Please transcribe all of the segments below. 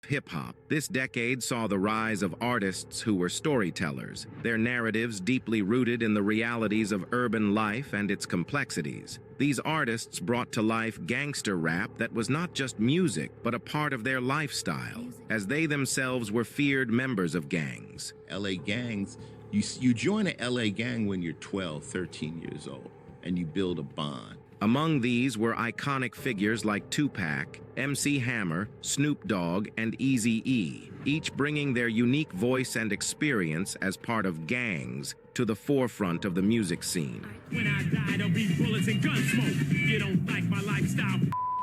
Hip-hop. This decade saw the rise of artists who were storytellers, their narratives deeply rooted in the realities of urban life and its complexities. These artists brought to life gangster rap that was not just music, but a part of their lifestyle, as they themselves were feared members of gangs. LA gangs, you join a LA gang when you're 12, 13 years old, and you build a bond. Among these were iconic figures like Tupac, MC Hammer, Snoop Dogg, and Eazy-E, each bringing their unique voice and experience as part of gangs to the forefront of the music scene. When I die, there'll be bullets and gun smoke. You don't like my lifestyle.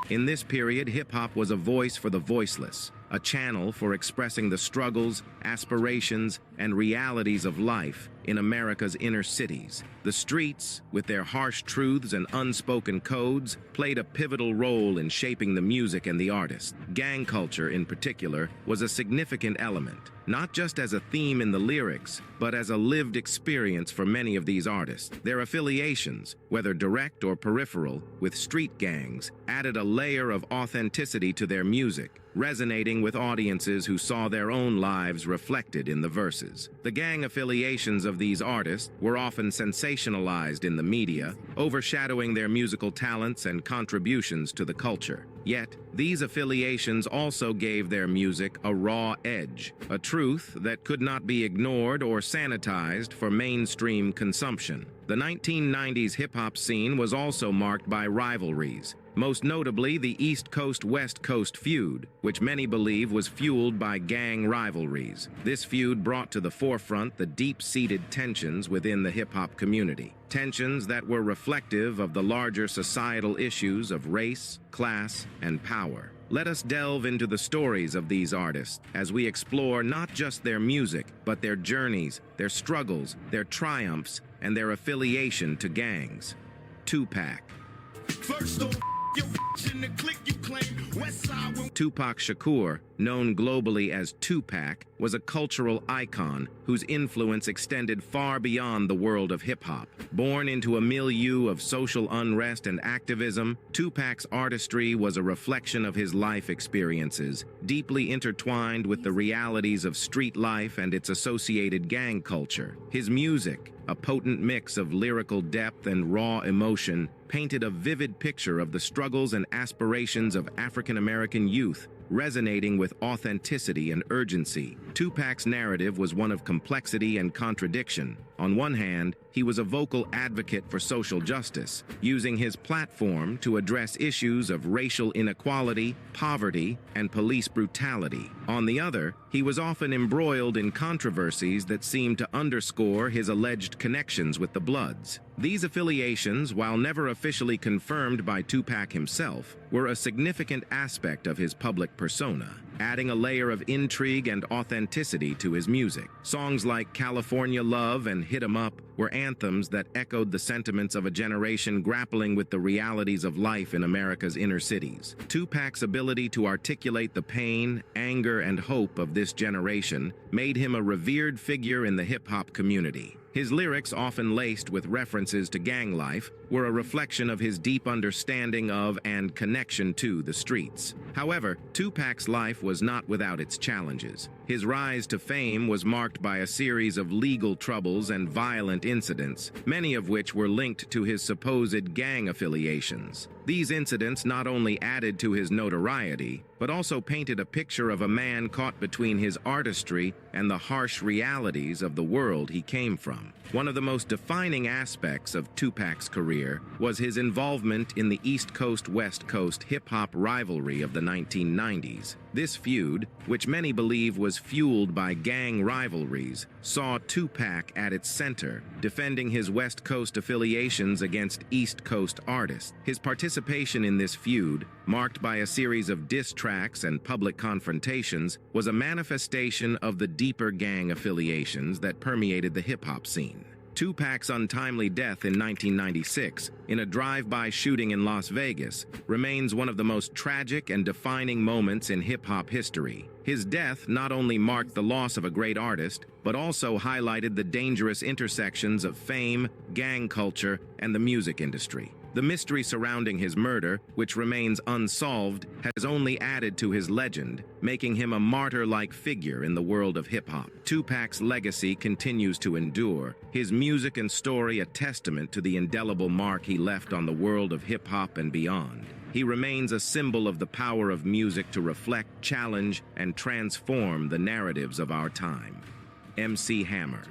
In this period, hip-hop was a voice for the voiceless, a channel for expressing the struggles, aspirations, and realities of life in America's inner cities. The streets, with their harsh truths and unspoken codes, played a pivotal role in shaping the music and the artists. Gang culture, in particular, was a significant element, not just as a theme in the lyrics, but as a lived experience for many of these artists. Their affiliations, whether direct or peripheral, with street gangs, added a layer of authenticity to their music, resonating with audiences who saw their own lives reflected in the verses. The gang affiliations of these artists were often sensationalized in the media, overshadowing their musical talents and contributions to the culture. Yet, these affiliations also gave their music a raw edge, a truth that could not be ignored or sanitized for mainstream consumption. The 1990s hip-hop scene was also marked by rivalries, most notably the East Coast-West Coast feud, which many believe was fueled by gang rivalries. This feud brought to the forefront the deep-seated tensions within the hip-hop community, tensions that were reflective of the larger societal issues of race, class, and power. Let us delve into the stories of these artists as we explore not just their music, but their journeys, their struggles, their triumphs, and their affiliation to gangs. Tupac. First on your in the click you claim West Side when Tupac Shakur, known globally as Tupac, was a cultural icon whose influence extended far beyond the world of hip-hop. Born into a milieu of social unrest and activism, Tupac's artistry was a reflection of his life experiences, deeply intertwined with the realities of street life and its associated gang culture. His music, a potent mix of lyrical depth and raw emotion, painted a vivid picture of the struggles and aspirations of African-American youth, resonating with authenticity and urgency. Tupac's narrative was one of complexity and contradiction. On one hand, he was a vocal advocate for social justice, using his platform to address issues of racial inequality, poverty, and police brutality. On the other, he was often embroiled in controversies that seemed to underscore his alleged connections with the Bloods. These affiliations, while never officially confirmed by Tupac himself, were a significant aspect of his public persona, adding a layer of intrigue and authenticity to his music. Songs like California Love and Hit 'Em Up were anthems that echoed the sentiments of a generation grappling with the realities of life in America's inner cities. Tupac's ability to articulate the pain, anger, and hope of this generation made him a revered figure in the hip-hop community. His lyrics, often laced with references to gang life, were a reflection of his deep understanding of and connection to the streets. However, Tupac's life was not without its challenges. His rise to fame was marked by a series of legal troubles and violent incidents, many of which were linked to his supposed gang affiliations. These incidents not only added to his notoriety, but also painted a picture of a man caught between his artistry and the harsh realities of the world he came from. One of the most defining aspects of Tupac's career was his involvement in the East Coast-West Coast hip-hop rivalry of the 1990s. This feud, which many believe was fueled by gang rivalries, saw Tupac at its center, defending his West Coast affiliations against East Coast artists. His participation in this feud, marked by a series of diss tracks and public confrontations, was a manifestation of the deeper gang affiliations that permeated the hip-hop scene. Tupac's untimely death in 1996, in a drive-by shooting in Las Vegas, remains one of the most tragic and defining moments in hip-hop history. His death not only marked the loss of a great artist, but also highlighted the dangerous intersections of fame, gang culture, and the music industry. The mystery surrounding his murder, which remains unsolved, has only added to his legend, making him a martyr-like figure in the world of hip-hop. Tupac's legacy continues to endure, his music and story a testament to the indelible mark he left on the world of hip-hop and beyond. He remains a symbol of the power of music to reflect, challenge, and transform the narratives of our time. MC Hammer.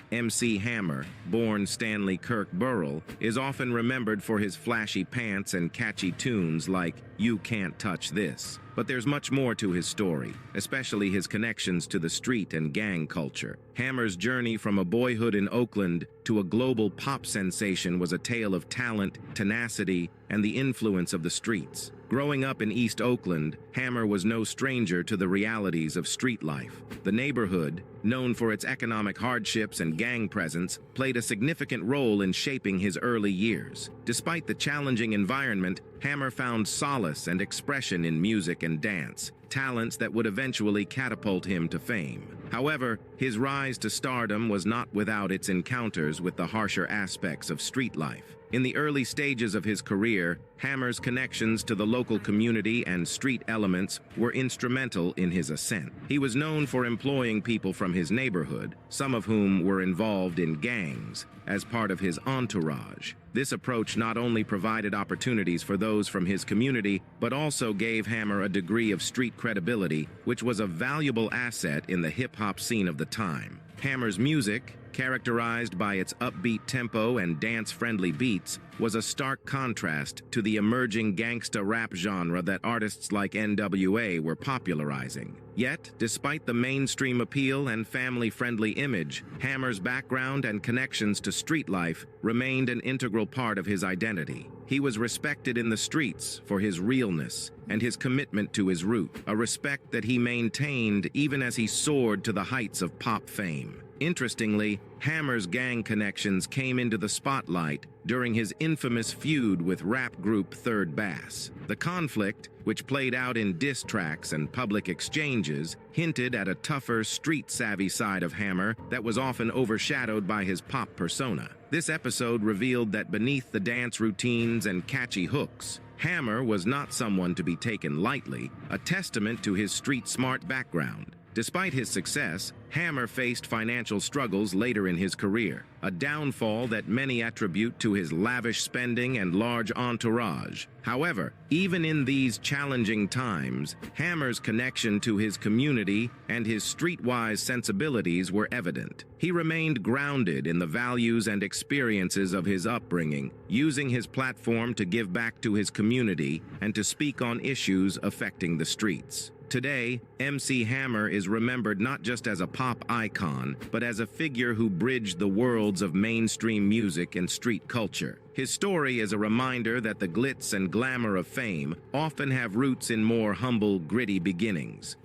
MC Hammer, born Stanley Kirk Burrell, is often remembered for his flashy pants and catchy tunes like You Can't Touch This. But there's much more to his story, especially his connections to the street and gang culture. Hammer's journey from a boyhood in Oakland to a global pop sensation was a tale of talent, tenacity, and the influence of the streets. Growing up in East Oakland, Hammer was no stranger to the realities of street life. The neighborhood, known for its economic hardships and gang presence, played a significant role in shaping his early years. Despite the challenging environment, Hammer found solace and expression in music and dance, talents that would eventually catapult him to fame. However, his rise to stardom was not without its encounters with the harsher aspects of street life. In the early stages of his career, Hammer's connections to the local community and street elements were instrumental in his ascent. He was known for employing people from his neighborhood, some of whom were involved in gangs, as part of his entourage. This approach not only provided opportunities for those from his community, but also gave Hammer a degree of street credibility, which was a valuable asset in the hip-hop scene of the time. Hammer's music, characterized by its upbeat tempo and dance-friendly beats, was a stark contrast to the emerging gangsta rap genre that artists like NWA were popularizing. Yet, despite the mainstream appeal and family-friendly image, Hammer's background and connections to street life remained an integral part of his identity. He was respected in the streets for his realness and his commitment to his root, a respect that he maintained even as he soared to the heights of pop fame. Interestingly, Hammer's gang connections came into the spotlight during his infamous feud with rap group Third Bass. The conflict, which played out in diss tracks and public exchanges, hinted at a tougher, street-savvy side of Hammer that was often overshadowed by his pop persona. This episode revealed that beneath the dance routines and catchy hooks, Hammer was not someone to be taken lightly, a testament to his street-smart background. Despite his success, Hammer faced financial struggles later in his career, a downfall that many attribute to his lavish spending and large entourage. However, even in these challenging times, Hammer's connection to his community and his streetwise sensibilities were evident. He remained grounded in the values and experiences of his upbringing, using his platform to give back to his community and to speak on issues affecting the streets. Today, MC Hammer is remembered not just as a pop icon, but as a figure who bridged the worlds of mainstream music and street culture. His story is a reminder that the glitz and glamour of fame often have roots in more humble, gritty beginnings.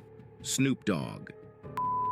Snoop Dogg.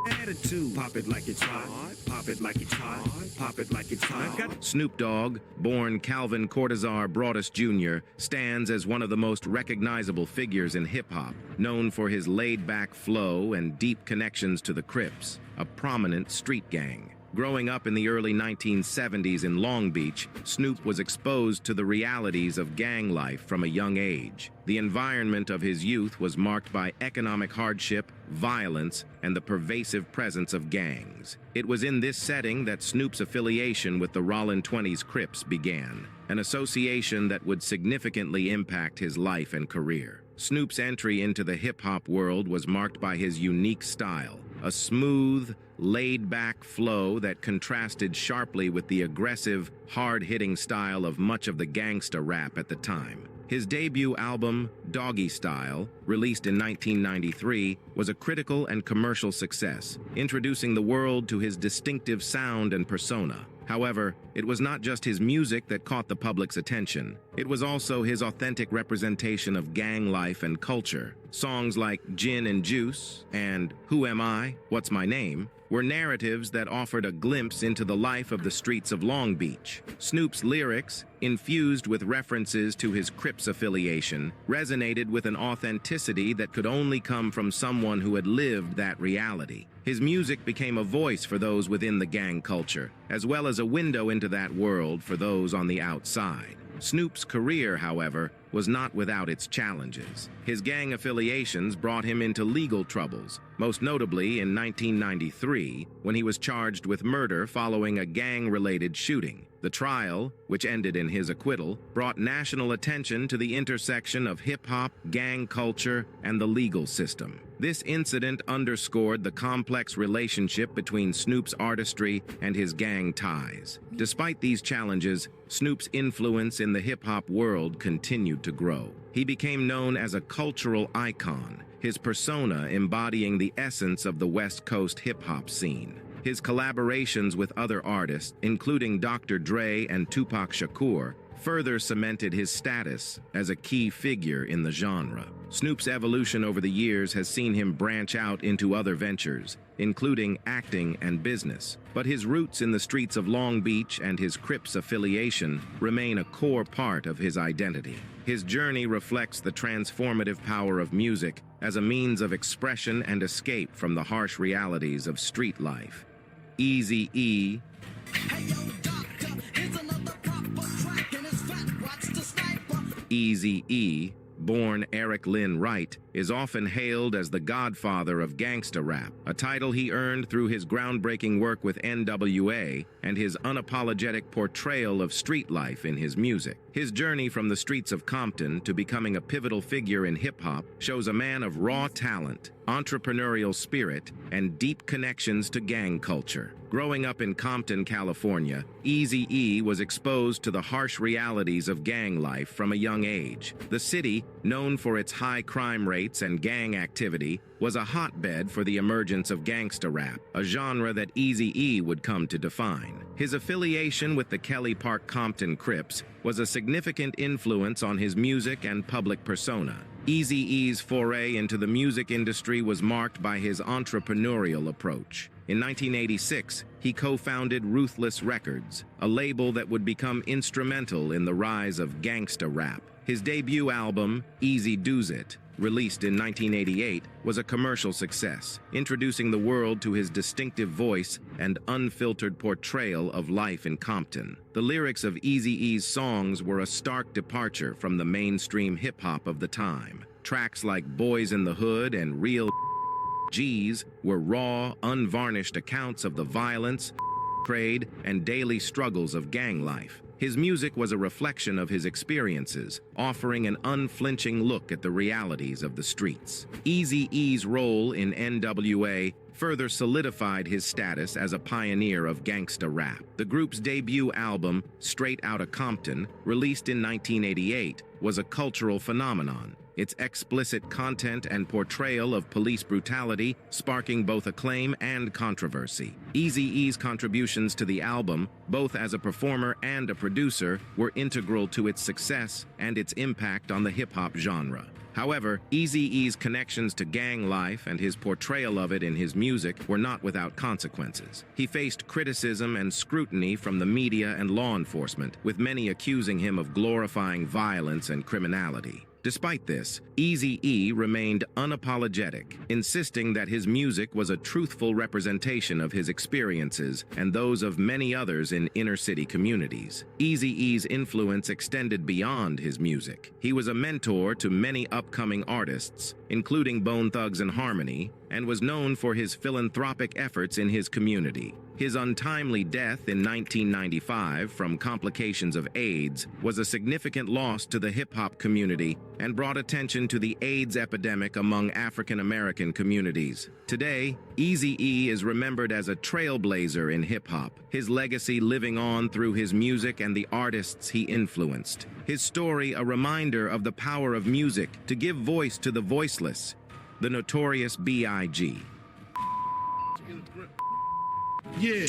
Attitude. Pop it like it's hot. Pop it like it's hot. Pop it like it's hot. Snoop Dogg, born Calvin Cortazar Broadus Jr., stands as one of the most recognizable figures in hip-hop, known for his laid-back flow and deep connections to the Crips, a prominent street gang. Growing up in the early 1970s in Long Beach, Snoop was exposed to the realities of gang life from a young age. The environment of his youth was marked by economic hardship, violence, and the pervasive presence of gangs. It was in this setting that Snoop's affiliation with the Rollin' 20s Crips began, an association that would significantly impact his life and career. Snoop's entry into the hip-hop world was marked by his unique style, a smooth, laid-back flow that contrasted sharply with the aggressive, hard-hitting style of much of the gangsta rap at the time. His debut album, Doggy Style, released in 1993, was a critical and commercial success, introducing the world to his distinctive sound and persona. However, it was not just his music that caught the public's attention. It was also his authentic representation of gang life and culture. Songs like Gin and Juice and Who Am I? What's My Name? were narratives that offered a glimpse into the life of the streets of Long Beach. Snoop's lyrics, infused with references to his Crips affiliation, resonated with an authenticity that could only come from someone who had lived that reality. His music became a voice for those within the gang culture, as well as a window into that world for those on the outside. Snoop's career, however, was not without its challenges. His gang affiliations brought him into legal troubles, most notably in 1993, when he was charged with murder following a gang-related shooting. The trial, which ended in his acquittal, brought national attention to the intersection of hip-hop, gang culture, and the legal system. This incident underscored the complex relationship between Snoop's artistry and his gang ties. Despite these challenges, Snoop's influence in the hip-hop world continued to grow. He became known as a cultural icon, his persona embodying the essence of the West Coast hip-hop scene. His collaborations with other artists, including Dr. Dre and Tupac Shakur, further cemented his status as a key figure in the genre. Snoop's evolution over the years has seen him branch out into other ventures, including acting and business. But his roots in the streets of Long Beach and his Crips affiliation remain a core part of his identity. His journey reflects the transformative power of music as a means of expression and escape from the harsh realities of street life. Eazy-E, Eazy-E, born Eric Lynn Wright, is often hailed as the godfather of gangsta rap, a title he earned through his groundbreaking work with NWA and his unapologetic portrayal of street life in his music. His journey from the streets of Compton to becoming a pivotal figure in hip-hop shows a man of raw talent, entrepreneurial spirit, and deep connections to gang culture. Growing up in Compton, California, Eazy-E was exposed to the harsh realities of gang life from a young age. The city, known for its high crime rates and gang activity, was a hotbed for the emergence of gangsta rap, a genre that Eazy-E would come to define. His affiliation with the Kelly Park Compton Crips was a significant influence on his music and public persona. Eazy-E's foray into the music industry was marked by his entrepreneurial approach. In 1986, he co-founded Ruthless Records, a label that would become instrumental in the rise of gangsta rap. His debut album, Easy Does It, released in 1988, was a commercial success, introducing the world to his distinctive voice and unfiltered portrayal of life in Compton. The lyrics of Eazy-E's songs were a stark departure from the mainstream hip-hop of the time. Tracks like Boys in the Hood and Realitiez were raw, unvarnished accounts of the violence, trade, and daily struggles of gang life. His music was a reflection of his experiences, offering an unflinching look at the realities of the streets. Eazy-E's role in NWA further solidified his status as a pioneer of gangsta rap. The group's debut album, Straight Outta Compton, released in 1988, was a cultural phenomenon, its explicit content and portrayal of police brutality sparking both acclaim and controversy. Eazy-E's contributions to the album, both as a performer and a producer, were integral to its success and its impact on the hip-hop genre. However, Eazy-E's connections to gang life and his portrayal of it in his music were not without consequences. He faced criticism and scrutiny from the media and law enforcement, with many accusing him of glorifying violence and criminality. Despite this, Eazy-E remained unapologetic, insisting that his music was a truthful representation of his experiences and those of many others in inner-city communities. Eazy-E's influence extended beyond his music. He was a mentor to many upcoming artists, including Bone Thugs and Harmony, and was known for his philanthropic efforts in his community. His untimely death in 1995 from complications of AIDS was a significant loss to the hip-hop community and brought attention to the AIDS epidemic among African American communities. Today, Eazy-E is remembered as a trailblazer in hip-hop, his legacy living on through his music and the artists he influenced. His story a reminder of the power of music to give voice to the voiceless. The Notorious B.I.G. Yeah.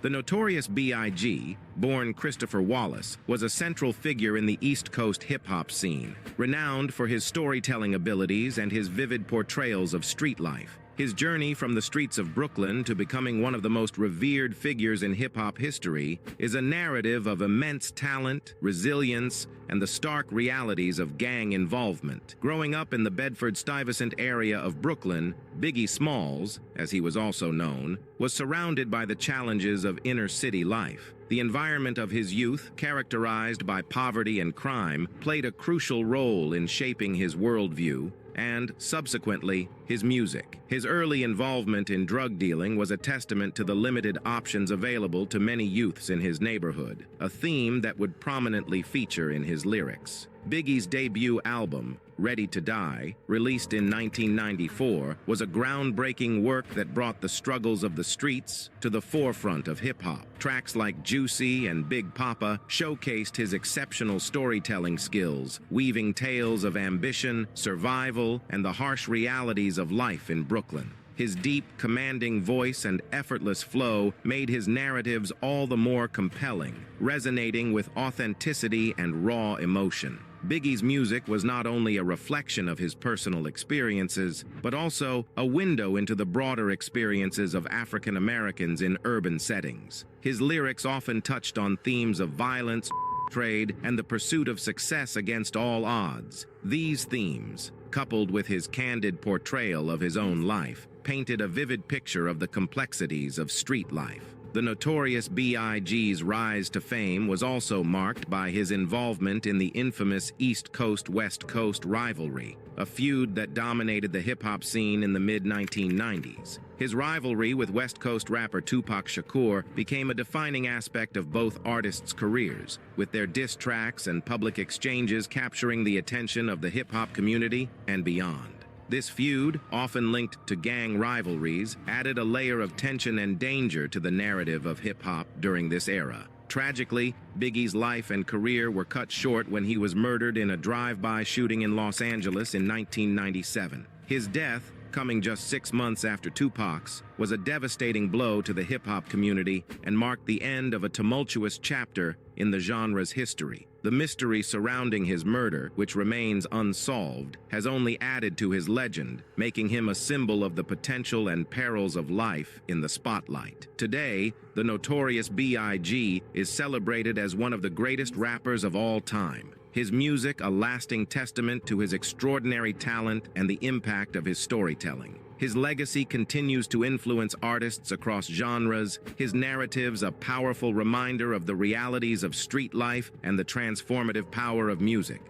The Notorious B.I.G., born Christopher Wallace, was a central figure in the East Coast hip-hop scene, renowned for his storytelling abilities and his vivid portrayals of street life. His journey from the streets of Brooklyn to becoming one of the most revered figures in hip-hop history is a narrative of immense talent, resilience, and the stark realities of gang involvement. Growing up in the Bedford-Stuyvesant area of Brooklyn, Biggie Smalls, as he was also known, was surrounded by the challenges of inner-city life. The environment of his youth, characterized by poverty and crime, played a crucial role in shaping his worldview and, subsequently, his music. His early involvement in drug dealing was a testament to the limited options available to many youths in his neighborhood, a theme that would prominently feature in his lyrics. Biggie's debut album, Ready to Die, released in 1994, was a groundbreaking work that brought the struggles of the streets to the forefront of hip-hop. Tracks like Juicy and Big Papa showcased his exceptional storytelling skills, weaving tales of ambition, survival, and the harsh realities of life in Brooklyn. His deep, commanding voice and effortless flow made his narratives all the more compelling, resonating with authenticity and raw emotion. Biggie's music was not only a reflection of his personal experiences, but also a window into the broader experiences of African Americans in urban settings. His lyrics often touched on themes of violence, trade, and the pursuit of success against all odds. These themes, coupled with his candid portrayal of his own life, painted a vivid picture of the complexities of street life. The notorious B.I.G.'s rise to fame was also marked by his involvement in the infamous East Coast-West Coast rivalry, a feud that dominated the hip-hop scene in the mid-1990s. His rivalry with West Coast rapper Tupac Shakur became a defining aspect of both artists' careers, with their diss tracks and public exchanges capturing the attention of the hip-hop community and beyond. This feud, often linked to gang rivalries, added a layer of tension and danger to the narrative of hip-hop during this era. Tragically, Biggie's life and career were cut short when he was murdered in a drive-by shooting in Los Angeles in 1997. His death, coming just 6 months after Tupac's, was a devastating blow to the hip-hop community and marked the end of a tumultuous chapter in the genre's history. The mystery surrounding his murder, which remains unsolved, has only added to his legend, making him a symbol of the potential and perils of life in the spotlight. Today, the notorious B.I.G. is celebrated as one of the greatest rappers of all time. His music a lasting testament to his extraordinary talent and the impact of his storytelling. His legacy continues to influence artists across genres, his narratives a powerful reminder of the realities of street life and the transformative power of music.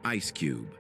Ice Cube.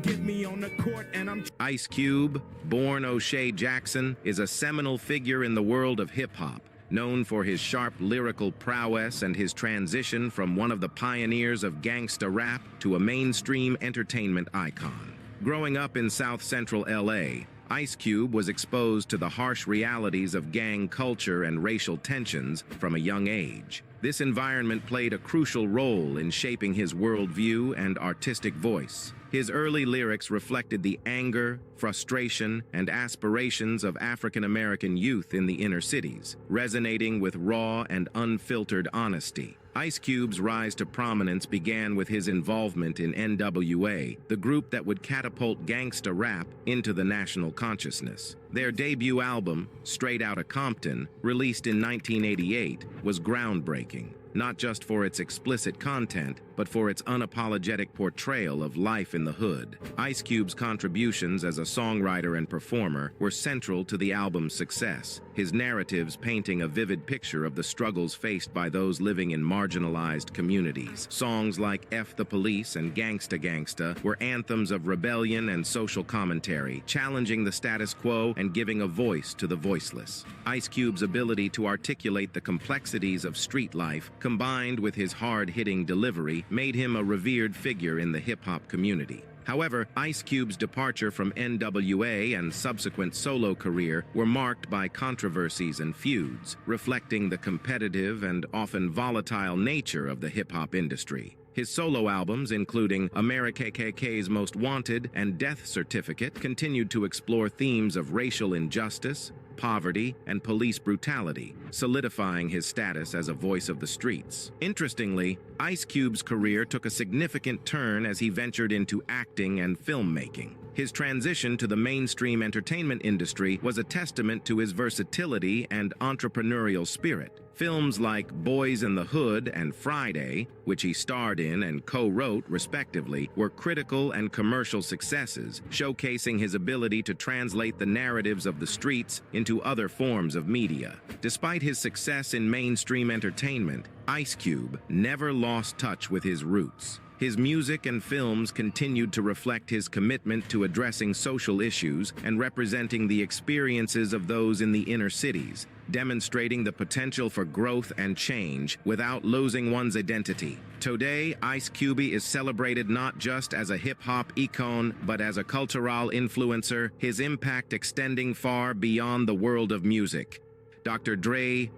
Get me on the court and I'm Ice Cube, born O'Shea Jackson, is a seminal figure in the world of hip-hop, known for his sharp lyrical prowess and his transition from one of the pioneers of gangsta rap to a mainstream entertainment icon. Growing up in South Central LA, Ice Cube was exposed to the harsh realities of gang culture and racial tensions from a young age. This environment played a crucial role in shaping his worldview and artistic voice. His early lyrics reflected the anger, frustration, and aspirations of African American youth in the inner cities, resonating with raw and unfiltered honesty. Ice Cube's rise to prominence began with his involvement in NWA, the group that would catapult gangsta rap into the national consciousness. Their debut album, Straight Outta Compton, released in 1988, was groundbreaking, not just for its explicit content, but for its unapologetic portrayal of life in the hood. Ice Cube's contributions as a songwriter and performer were central to the album's success, his narratives painting a vivid picture of the struggles faced by those living in marginalized communities. Songs like F the Police and Gangsta Gangsta were anthems of rebellion and social commentary, challenging the status quo and giving a voice to the voiceless. Ice Cube's ability to articulate the complexities of street life, combined with his hard-hitting delivery, made him a revered figure in the hip-hop community. However, Ice Cube's departure from NWA and subsequent solo career were marked by controversies and feuds, reflecting the competitive and often volatile nature of the hip-hop industry. His solo albums, including AmeriKKK's Most Wanted and Death Certificate, continued to explore themes of racial injustice, poverty and police brutality, solidifying his status as a voice of the streets. Interestingly, Ice Cube's career took a significant turn as he ventured into acting and filmmaking. His transition to the mainstream entertainment industry was a testament to his versatility and entrepreneurial spirit. Films like Boys in the Hood and Friday, which he starred in and co-wrote respectively, were critical and commercial successes, showcasing his ability to translate the narratives of the streets into other forms of media. Despite his success in mainstream entertainment, Ice Cube never lost touch with his roots. His music and films continued to reflect his commitment to addressing social issues and representing the experiences of those in the inner cities, demonstrating the potential for growth and change without losing one's identity. Today, Ice Cube is celebrated not just as a hip-hop icon, but as a cultural influencer, his impact extending far beyond the world of music. Dr. Dre,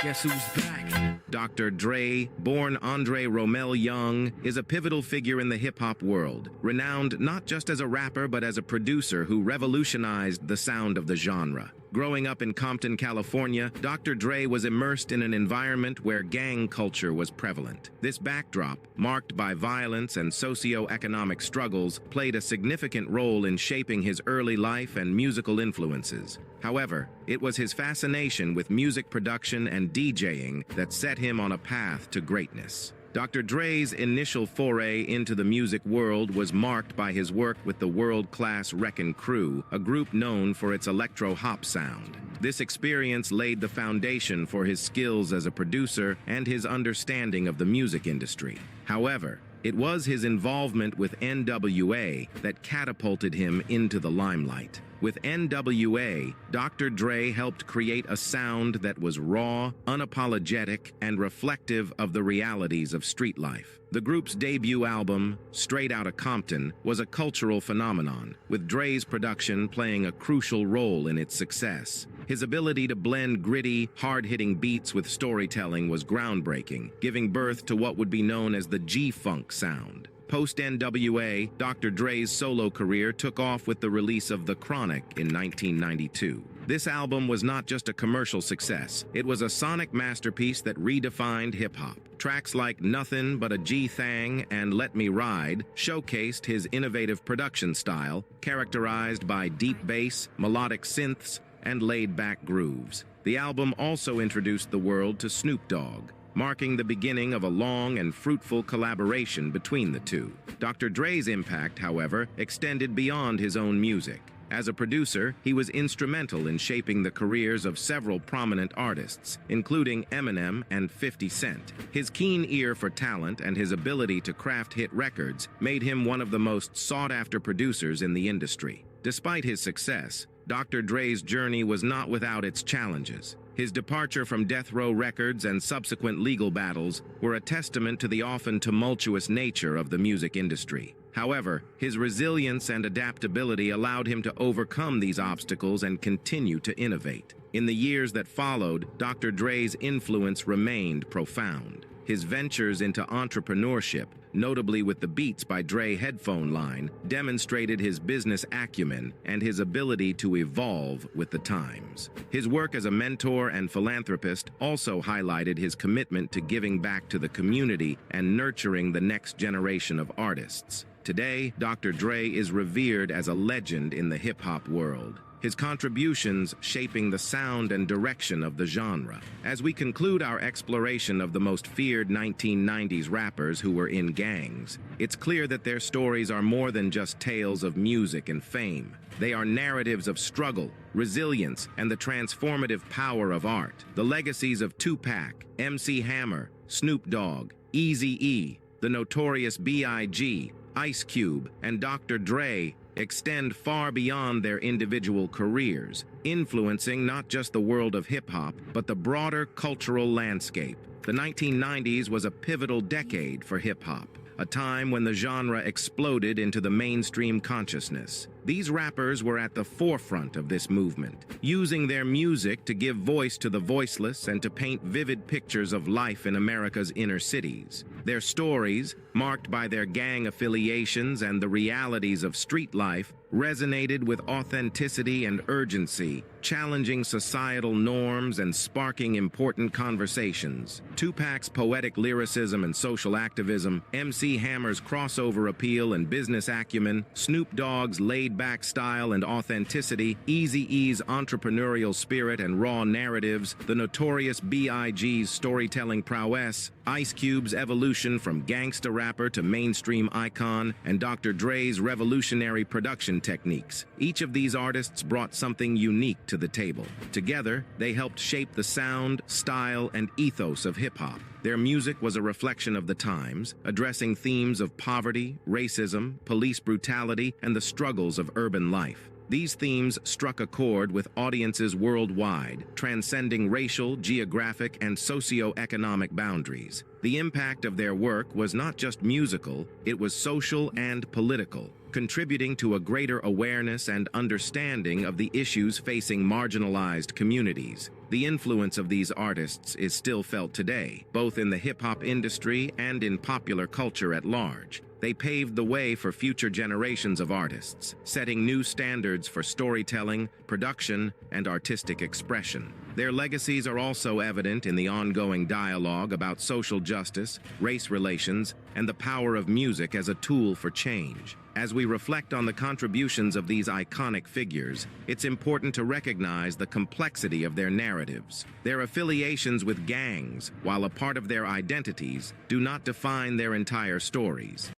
Guess who's back? Dr. Dre, born Andre Romel Young, is a pivotal figure in the hip-hop world, renowned not just as a rapper but as a producer who revolutionized the sound of the genre. Growing up in Compton, California, Dr. Dre was immersed in an environment where gang culture was prevalent. This backdrop, marked by violence and socio-economic struggles, played a significant role in shaping his early life and musical influences. However, it was his fascination with music production and DJing that set him on a path to greatness. Dr. Dre's initial foray into the music world was marked by his work with the world-class Wreckin' Crew, a group known for its electro-hop sound. This experience laid the foundation for his skills as a producer and his understanding of the music industry. However, it was his involvement with NWA that catapulted him into the limelight. With NWA, Dr. Dre helped create a sound that was raw, unapologetic, and reflective of the realities of street life. The group's debut album, Straight Outta Compton, was a cultural phenomenon, with Dre's production playing a crucial role in its success. His ability to blend gritty, hard-hitting beats with storytelling was groundbreaking, giving birth to what would be known as the G-Funk sound. Post-NWA, Dr. Dre's solo career took off with the release of The Chronic in 1992. This album was not just a commercial success, it was a sonic masterpiece that redefined hip-hop. Tracks like Nothing But a G-Thang and Let Me Ride showcased his innovative production style, characterized by deep bass, melodic synths, and laid-back grooves. The album also introduced the world to Snoop Dogg, marking the beginning of a long and fruitful collaboration between the two. Dr. Dre's impact, however, extended beyond his own music. As a producer, he was instrumental in shaping the careers of several prominent artists, including Eminem and 50 Cent. His keen ear for talent and his ability to craft hit records made him one of the most sought-after producers in the industry. Despite his success, Dr. Dre's journey was not without its challenges. His departure from Death Row Records and subsequent legal battles were a testament to the often tumultuous nature of the music industry. However, his resilience and adaptability allowed him to overcome these obstacles and continue to innovate. In the years that followed, Dr. Dre's influence remained profound. His ventures into entrepreneurship, notably with the Beats by Dre headphone line, demonstrated his business acumen and his ability to evolve with the times. His work as a mentor and philanthropist also highlighted his commitment to giving back to the community and nurturing the next generation of artists. Today, Dr. Dre is revered as a legend in the hip-hop world, his contributions shaping the sound and direction of the genre. As we conclude our exploration of the most feared 1990s rappers who were in gangs, it's clear that their stories are more than just tales of music and fame. They are narratives of struggle, resilience, and the transformative power of art. The legacies of Tupac, MC Hammer, Snoop Dogg, Eazy-E, the notorious B.I.G., Ice Cube, and Dr. Dre extend far beyond their individual careers, influencing not just the world of hip-hop, but the broader cultural landscape. The 1990s was a pivotal decade for hip-hop, a time when the genre exploded into the mainstream consciousness. These rappers were at the forefront of this movement, using their music to give voice to the voiceless and to paint vivid pictures of life in America's inner cities. Their stories, marked by their gang affiliations and the realities of street life, resonated with authenticity and urgency, challenging societal norms and sparking important conversations. Tupac's poetic lyricism and social activism, MC Hammer's crossover appeal and business acumen, Snoop Dogg's laid-back style and authenticity, Eazy-E's entrepreneurial spirit and raw narratives, the notorious B.I.G.'s storytelling prowess, Ice Cube's evolution from gangsta rapper to mainstream icon, and Dr. Dre's revolutionary production techniques. Each of these artists brought something unique to the table. Together, they helped shape the sound, style, and ethos of hip-hop. Their music was a reflection of the times, addressing themes of poverty, racism, police brutality, and the struggles of urban life. These themes struck a chord with audiences worldwide, transcending racial, geographic, and socio-economic boundaries. The impact of their work was not just musical, it was social and political, contributing to a greater awareness and understanding of the issues facing marginalized communities. The influence of these artists is still felt today, both in the hip-hop industry and in popular culture at large. They paved the way for future generations of artists, setting new standards for storytelling, production, and artistic expression. Their legacies are also evident in the ongoing dialogue about social justice, race relations, and the power of music as a tool for change. As we reflect on the contributions of these iconic figures, it's important to recognize the complexity of their narratives. Their affiliations with gangs, while a part of their identities, do not define their entire stories.